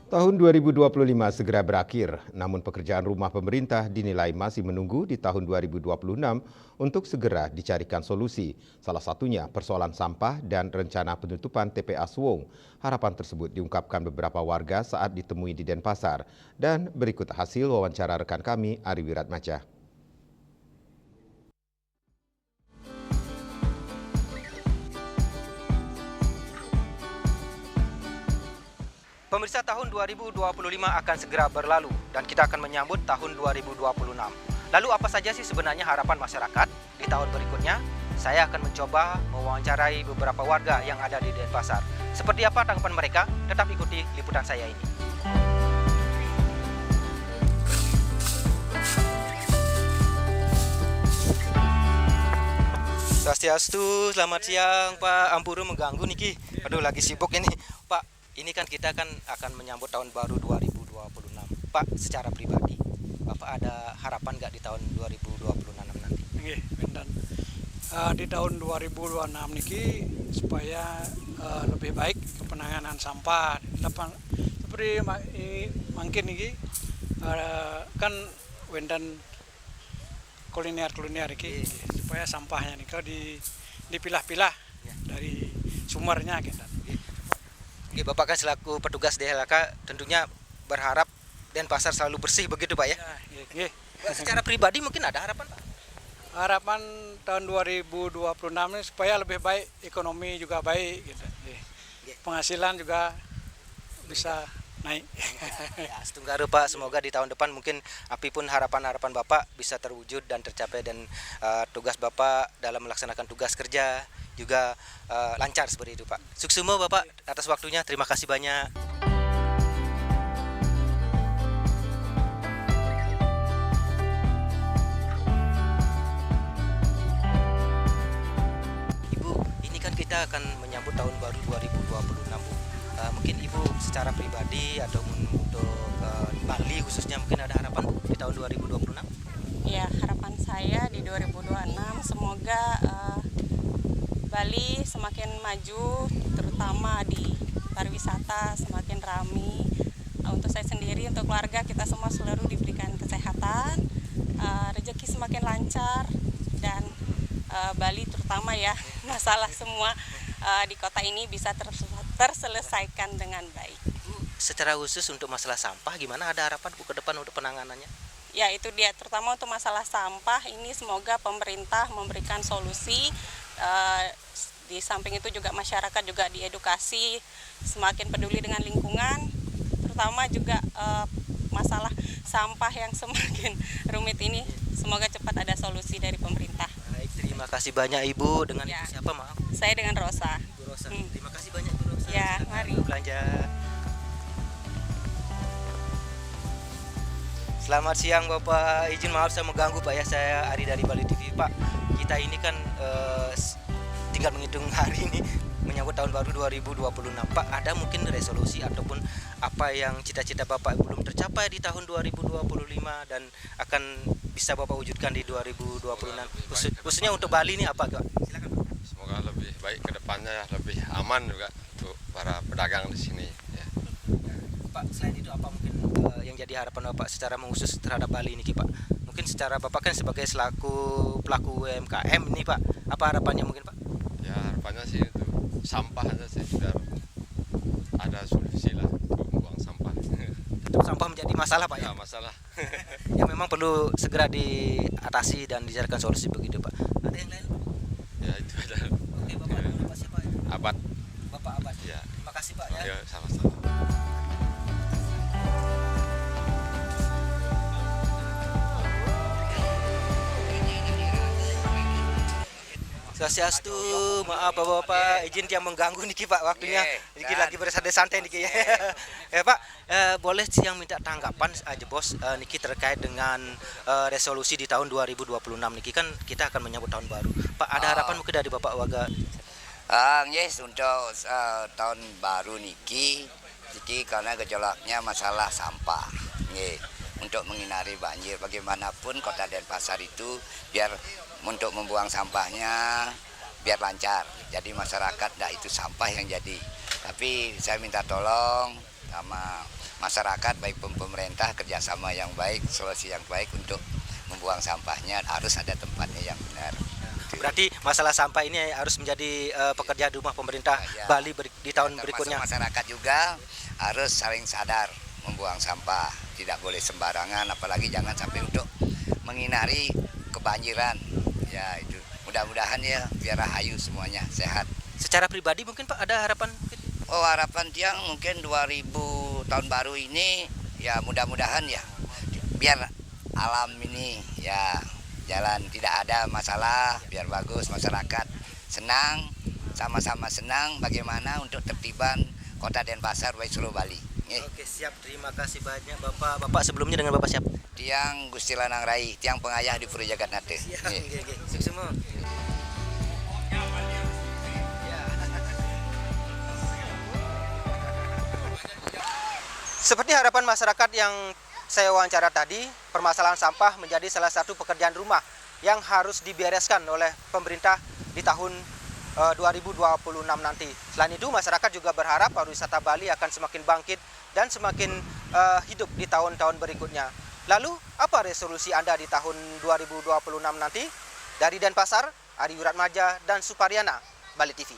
Tahun 2025 segera berakhir, namun pekerjaan rumah pemerintah dinilai masih menunggu di tahun 2026 untuk segera dicarikan solusi. Salah satunya persoalan sampah dan rencana penutupan TPA Suwung. Harapan tersebut diungkapkan beberapa warga saat ditemui di Denpasar. Dan berikut hasil wawancara rekan kami, Ari Wiratmaja. Pemirsa, tahun 2025 akan segera berlalu dan kita akan menyambut tahun 2026. Lalu apa saja sih sebenarnya harapan masyarakat di tahun berikutnya? Saya akan mencoba mewawancarai beberapa warga yang ada di Denpasar. Seperti apa tanggapan mereka? Tetap ikuti liputan saya ini. Swastiastu, selamat siang Pak. Ampuru mengganggu niki. Aduh, lagi sibuk ini Pak. Ini kan kita akan menyambut tahun baru 2026. Pak, secara pribadi, Bapak ada harapan nggak di tahun 2026 nanti? Nggih, benten. Di tahun 2026 niki supaya lebih baik penanganan sampah. Seperti mungkin niki kan wenten kuliner iki supaya sampahnya nika dipilah-pilah dari sumbernya gitu. Bapak kan selaku petugas DLHK tentunya berharap Denpasar selalu bersih begitu Pak ya? Ya. Secara pribadi mungkin ada harapan Pak? Harapan tahun 2026 ini supaya lebih baik, ekonomi juga baik gitu. Penghasilan juga bisa naik. Ya, setunggal Pak, semoga di tahun depan mungkin apapun harapan-harapan Bapak bisa terwujud dan tercapai, dan tugas Bapak dalam melaksanakan tugas kerja juga lancar seperti itu Pak. Suksumo Bapak atas waktunya, terima kasih banyak. Ibu, ini kan kita akan menyambut tahun baru 2026 Bu. Mungkin Ibu secara pribadi atau untuk Bali khususnya mungkin ada harapan Bu di tahun 2026? Ya, harapan saya di 2026 semoga Bali semakin maju, terutama di pariwisata semakin ramai. Untuk saya sendiri, untuk keluarga kita semua selalu diberikan kesehatan, rezeki semakin lancar, dan Bali terutama ya, masalah semua di kota ini bisa terselesaikan dengan baik. Secara khusus untuk masalah sampah gimana, ada harapan Bu ke depan untuk penanganannya? Ya, itu dia, terutama untuk masalah sampah ini semoga pemerintah memberikan solusi. Di samping itu juga masyarakat juga diedukasi semakin peduli dengan lingkungan, terutama juga masalah sampah yang semakin rumit ini, semoga cepat ada solusi dari pemerintah. Baik, terima kasih banyak Ibu. Dengan Ya. Ibu siapa maaf? Saya dengan Rosa. Ibu Rosa. Terima kasih banyak Ibu Rosa. Ya, Silakan mari. belanja. Selamat siang Bapak, izin maaf saya mengganggu Pak ya, saya Ari dari Bali TV Pak. Kita ini kan tinggal menghitung hari ini menyambut tahun baru 2026 Pak. Ada mungkin resolusi ataupun apa yang cita-cita Bapak belum tercapai di tahun 2025 dan akan bisa Bapak wujudkan di 2026, khususnya untuk Bali ini apa Pak? Silakan Pak. Semoga lebih baik ke depannya, lebih aman juga untuk para pedagang di sini ya. Pak, selain itu apa mungkin yang jadi harapan Bapak secara khusus terhadap Bali ini Pak? Mungkin secara Bapak kan sebagai selaku pelaku UMKM ini Pak, apa harapannya mungkin Pak? Ya harapannya sih itu sampah aja sih, biar ada solusi lah untuk membuang sampah. Tetap sampah menjadi masalah Pak ya? Ya masalah. Yang memang perlu segera diatasi dan dicarikan solusi begitu Pak. Ada yang lain Pak? Ya itu aja. Oke Bapak, Bapak siapa? Abad. Bapak Abad. Ya. Terima kasih Pak ya. Ya sama-sama. Swastiastu, maaf Bapak, izin yang mengganggu niki Pak waktunya. Niki lagi bersantai-santai niki ya. Pak, boleh yang minta tanggapan aja Bos niki terkait dengan resolusi di tahun 2026 niki, kan kita akan menyambut tahun baru. Pak, ada harapan mungkin dari Bapak warga? Yes, untuk tahun baru niki, jadi karena gejolaknya masalah sampah. Untuk menghindari banjir, bagaimanapun kota Denpasar itu biar untuk membuang sampahnya biar lancar. Jadi masyarakat tidak itu sampah yang jadi. Tapi saya minta tolong sama masyarakat baik pemerintah kerjasama yang baik, solusi yang baik untuk membuang sampahnya harus ada tempatnya yang benar. Berarti masalah sampah ini harus menjadi pekerjaan rumah pemerintah Bali di tahun berikutnya. Masyarakat juga harus saling sadar membuang sampah, tidak boleh sembarangan, apalagi jangan sampai untuk menghindari kebanjiran. Ya itu, mudah-mudahan ya biar rahayu semuanya sehat. Secara pribadi mungkin Pak ada harapan? Oh, harapan tiang mungkin 2000 tahun baru ini ya mudah-mudahan ya biar alam ini ya jalan tidak ada masalah, biar bagus, masyarakat senang, sama-sama senang bagaimana untuk tertiban Kota Denpasar Waisro Bali. Oke, siap, terima kasih banyak Bapak. Bapak sebelumnya dengan Bapak siapa? Tiang Gusti Lanang Rai, tiang pengayah di Pura Jagat Nate. Siap, sukses semua. Seperti harapan masyarakat yang saya wawancara tadi, permasalahan sampah menjadi salah satu pekerjaan rumah yang harus dibereskan oleh pemerintah di tahun 2026 nanti. Selain itu, masyarakat juga berharap pariwisata Bali akan semakin bangkit dan semakin hidup di tahun-tahun berikutnya. Lalu, apa resolusi Anda di tahun 2026 nanti? Dari Denpasar, Ari Wiratmaja dan Supariana, Bali TV.